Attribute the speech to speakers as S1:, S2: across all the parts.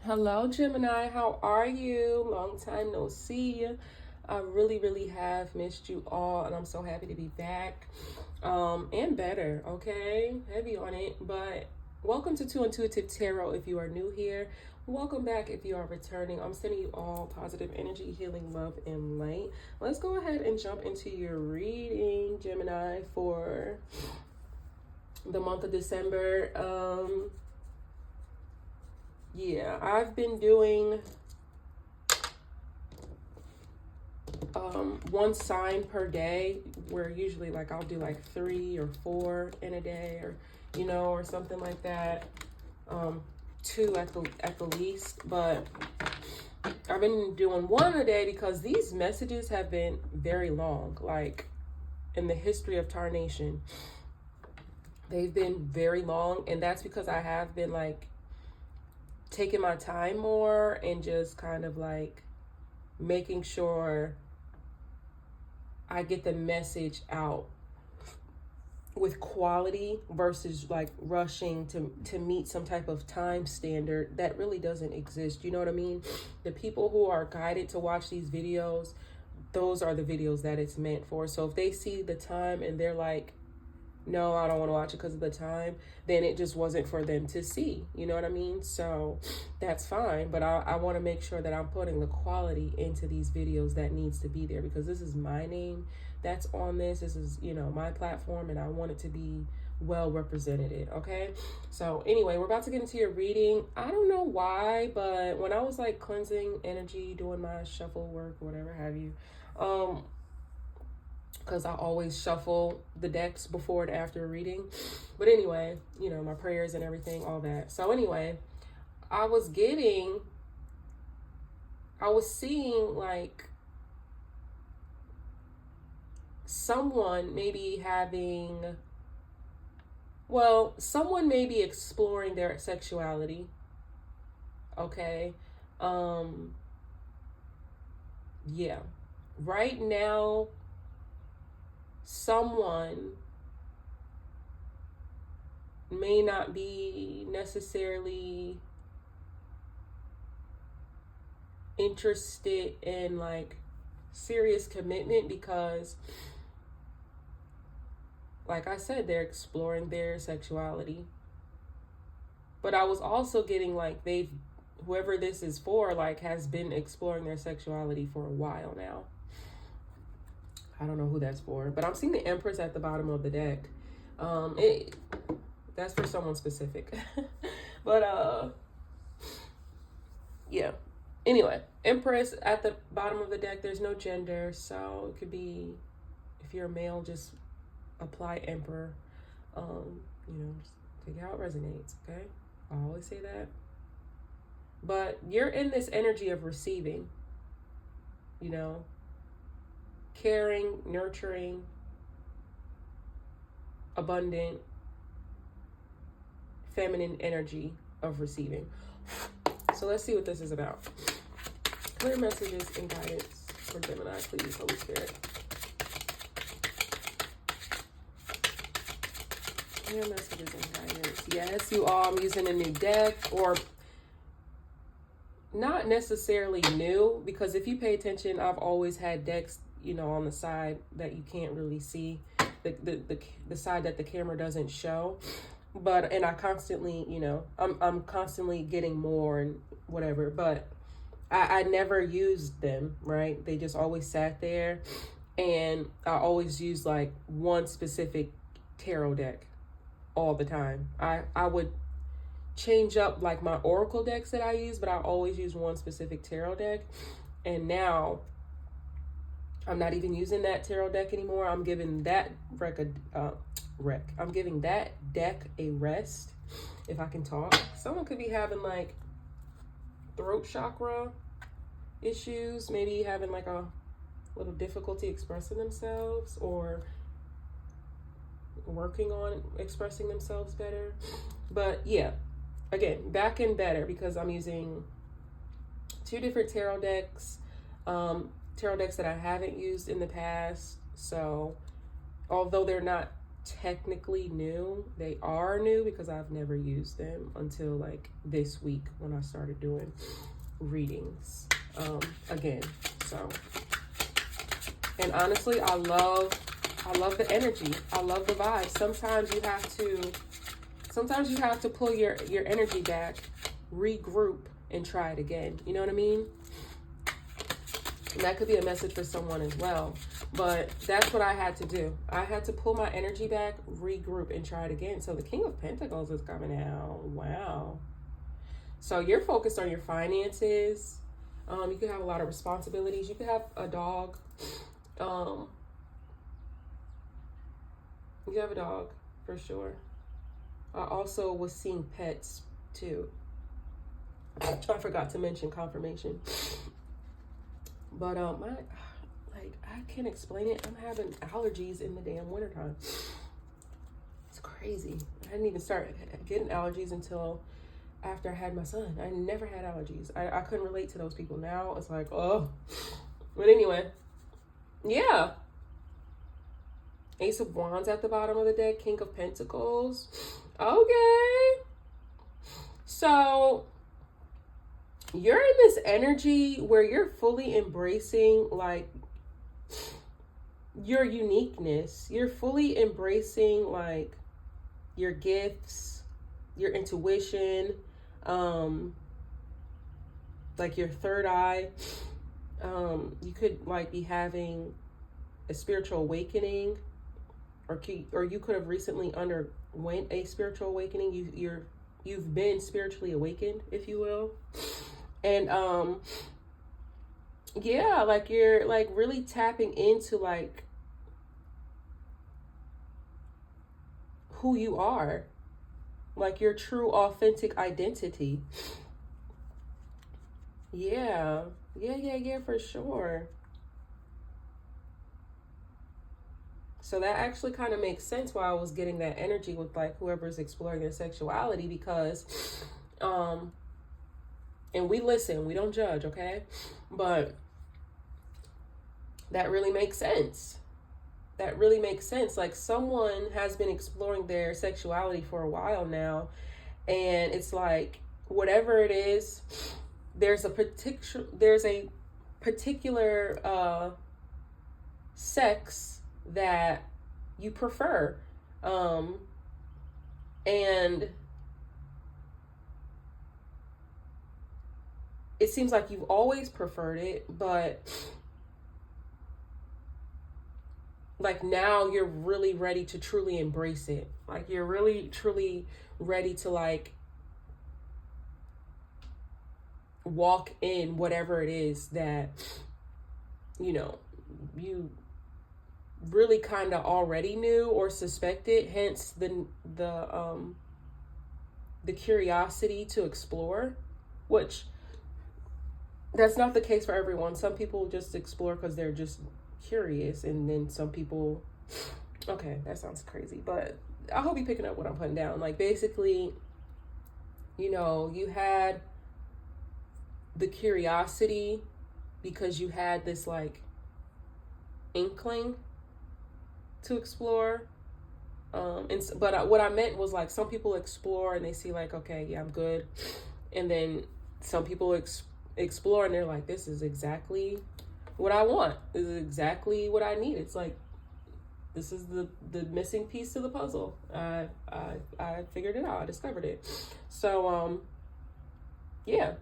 S1: Hello, Gemini. How are you? Long time no see. I really have missed you all, and I'm so happy to be back. And better, okay? Heavy on it. But welcome to Two Intuitive Tarot if you are new here. Welcome back if you are returning. I'm sending you all positive energy, healing, love, and light. Let's go ahead and jump into your reading, Gemini, for the month of December. Yeah, I've been doing one sign per day, where usually like I'll do like 3 or 4 in a day, or or something like that. 2 at the least, but I've been doing 1 a day because these messages have been very long. Like in the history of Tarnation, they've been very long, and that's because I have been like taking my time more and just kind of like making sure I get the message out with quality versus like rushing to meet some type of time standard that really doesn't exist. You know what I mean? The people who are guided to watch these videos, those are the videos that it's meant for. So if they see the time and they're like, no, I don't want to watch it because of the time, then it just wasn't for them to see. You know what I mean? So that's fine. But I want to make sure that I'm putting the quality into these videos that needs to be there, because this is my name that's on this. This is, my platform, and I want it to be well represented. Okay. So anyway, we're about to get into your reading. I don't know why, but when I was like cleansing energy, doing my shuffle work, whatever have you, because I always shuffle the decks before and after a reading. But anyway, my prayers and everything, all that. So anyway, I was seeing like someone maybe someone may be exploring their sexuality. Okay. Yeah. Right now, someone may not be necessarily interested in like serious commitment because, like I said, they're exploring their sexuality. But I was also getting like whoever this is for, like, has been exploring their sexuality for a while now. I don't know who that's for, but I'm seeing the Empress at the bottom of the deck. That's for someone specific. But yeah. Anyway, Empress at the bottom of the deck. There's no gender, so it could be, if you're a male, just apply Emperor. Just take it how it resonates. Okay, I always say that. But you're in this energy of receiving. Caring, nurturing, abundant, feminine energy of receiving. So let's see what this is about. Clear messages and guidance for Gemini, please, Holy Spirit. Clear messages and guidance. Yes, you all, I'm using a new deck, or not necessarily new, because if you pay attention, I've always had decks on the side that you can't really see, the side that the camera doesn't show. And I constantly, I'm constantly getting more and whatever, but I never used them, right? They just always sat there, and I always used like one specific tarot deck all the time. I would change up like my oracle decks that I use, but I always use one specific tarot deck. And now I'm not even using that tarot deck anymore. I'm giving that I'm giving that deck a rest, if I can talk. Someone could be having like throat chakra issues, maybe having like a little difficulty expressing themselves, or working on expressing themselves better. But yeah, again, back and better, because I'm using 2 different tarot decks. Tarot decks that I haven't used in the past. So although they're not technically new. They are new because I've never used them until like this week when I started doing readings again. So, and honestly, I love the energy. I love the vibe. Sometimes you have to pull your energy back, regroup, and try it again. You know what I mean? And that could be a message for someone as well. But that's what I had to do. I had to pull my energy back, regroup, and try it again. So the King of Pentacles is coming out. Wow. So you're focused on your finances. You could have a lot of responsibilities. You could have a dog. You have a dog for sure. I also was seeing pets too. I forgot to mention confirmation. But I can't explain it. I'm having allergies in the damn wintertime. It's crazy. I didn't even start getting allergies until after I had my son. I never had allergies. I couldn't relate to those people. Now it's like, oh. But anyway, yeah. Ace of Wands at the bottom of the deck. King of Pentacles. Okay. So you're in this energy where you're fully embracing like your uniqueness. You're fully embracing like your gifts, your intuition, like your third eye. You could like be having a spiritual awakening, or you could have recently underwent a spiritual awakening. You've been spiritually awakened, if you will. And yeah, like you're like really tapping into like who you are, like your true authentic identity. Yeah, for sure. So that actually kind of makes sense why I was getting that energy with like whoever's exploring their sexuality, because and we listen, we don't judge, okay? But that really makes sense. That really makes sense. Like someone has been exploring their sexuality for a while now, and it's like whatever it is, there's a particular sex that you prefer, and it seems like you've always preferred it, but like now you're really ready to truly embrace it. Like you're really truly ready to like walk in whatever it is that, you know, you really kind of already knew or suspected, hence the curiosity to explore, which that's not the case for everyone. Some people just explore because they're just curious, and then some people, okay, that sounds crazy, but I hope you're picking up what I'm putting down. Like basically, you know, you had the curiosity because you had this like inkling to explore, but what I meant was like some people explore and they see like, okay, yeah, I'm good, and then some people explore and they're like, this is exactly what I want, this is exactly what I need. It's like, this is the missing piece to the puzzle. I figured it out. I discovered it. So yeah.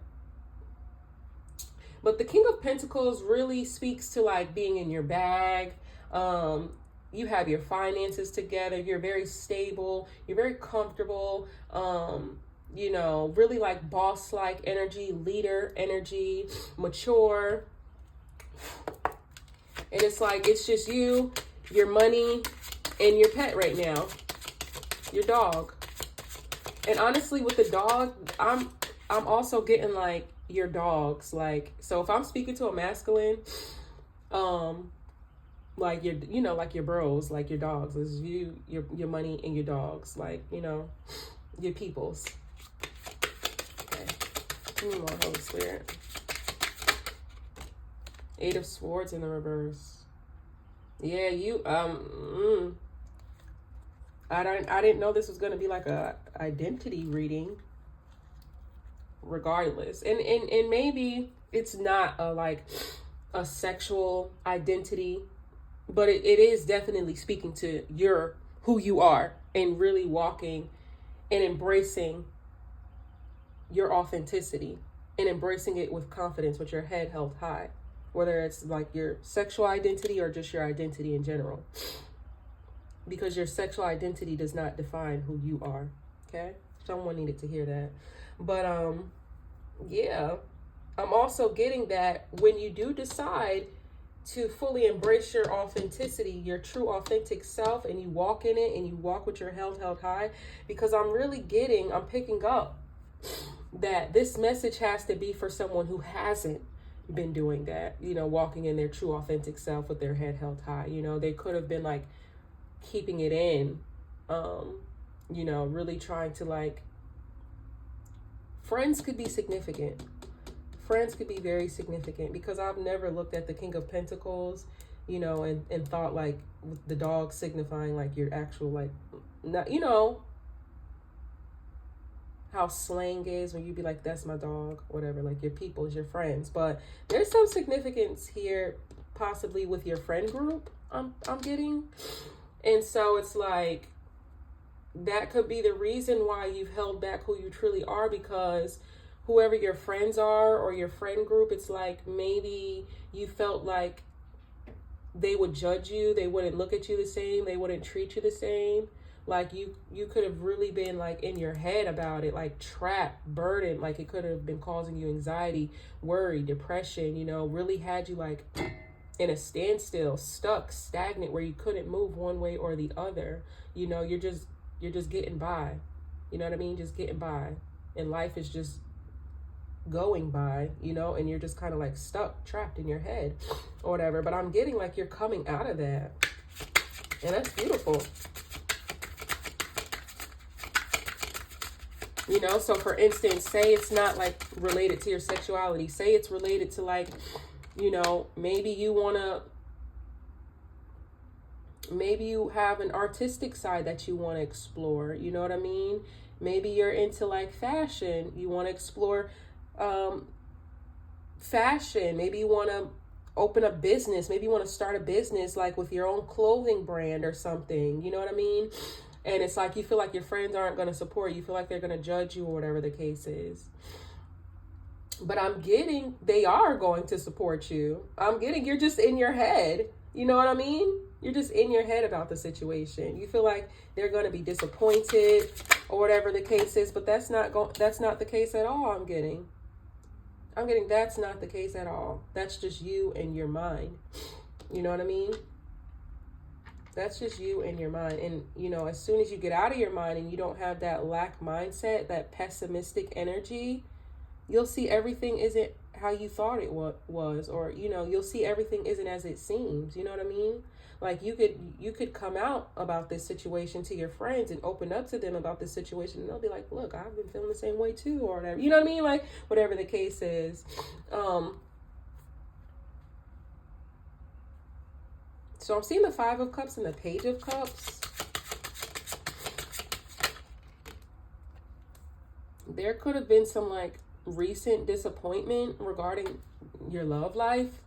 S1: But the King of Pentacles really speaks to like being in your bag. You have your finances together. You're very stable. You're very comfortable. You know, really like boss-like energy, leader energy, mature. And it's like, it's just you, your money, and your pet right now, your dog. And honestly, with the dog, I'm also getting like your dogs. Like, so if I'm speaking to a masculine, like your, you know, like your bros, like your dogs, this is you, your money, and your dogs, like, you know, your peoples. Okay, more Holy Spirit. 8 of Swords in the reverse. Yeah, you I didn't know this was going to be like a identity reading regardless. And maybe it's not a like a sexual identity, but it is definitely speaking to your who you are and really walking and embracing your authenticity and embracing it with confidence with your head held high, whether it's like your sexual identity or just your identity in general, because your sexual identity does not define who you are. Okay, someone needed to hear that. But yeah, I'm also getting that when you do decide to fully embrace your authenticity, your true authentic self, and you walk in it and you walk with your head held high, because I'm picking up that this message has to be for someone who hasn't been doing that, you know, walking in their true authentic self with their head held high. You know, they could have been like keeping it in, you know, really trying to like, friends could be significant. Friends could be very significant, because I've never looked at the King of Pentacles, you know, and thought like the dog signifying like your actual like, not, you know, how slang is when you be like, that's my dog, whatever, like your people's your friends. But there's some significance here possibly with your friend group I'm getting. And so it's like that could be the reason why you've held back who you truly are, because whoever your friends are or your friend group, it's like maybe you felt like they would judge you, they wouldn't look at you the same, they wouldn't treat you the same. Like you could have really been like in your head about it, like trapped, burdened, like it could have been causing you anxiety, worry, depression, you know, really had you like in a standstill, stuck, stagnant, where you couldn't move one way or the other. You know, you're just getting by. You know what I mean? Just getting by. And life is just going by, you know, and you're just kind of like stuck, trapped in your head or whatever. But I'm getting like you're coming out of that. And that's beautiful. You know, so for instance, say it's not like related to your sexuality. Say it's related to like, you know, maybe you have an artistic side that you want to explore. You know what I mean? Maybe you're into like fashion. You want to explore fashion. Maybe you want to open a business. Maybe you want to start a business like with your own clothing brand or something. You know what I mean? And it's like you feel like your friends aren't going to support you. You feel like they're going to judge you or whatever the case is. But I'm getting they are going to support you. I'm getting you're just in your head. You know what I mean? You're just in your head about the situation. You feel like they're going to be disappointed or whatever the case is. But that's not the case at all. I'm getting that's not the case at all. That's just you and your mind. You know what I mean? That's just you and your mind. And, you know, as soon as you get out of your mind and you don't have that lack mindset, that pessimistic energy, you'll see everything isn't how you thought it was. Or, you know, you'll see everything isn't as it seems. You know what I mean? Like you could come out about this situation to your friends and open up to them about this situation. And they'll be like, look, I've been feeling the same way too, or whatever. You know what I mean? Like whatever the case is. So I'm seeing the 5 of Cups and the Page of Cups. There could have been some like recent disappointment regarding your love life.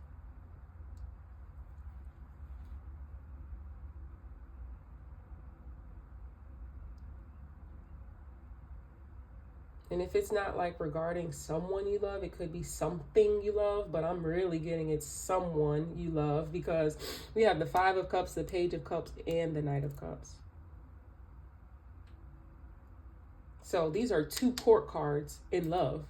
S1: And if it's not like regarding someone you love, it could be something you love, but I'm really getting it's someone you love, because we have the 5 of Cups, the Page of Cups, and the Knight of Cups. So these are 2 court cards in love.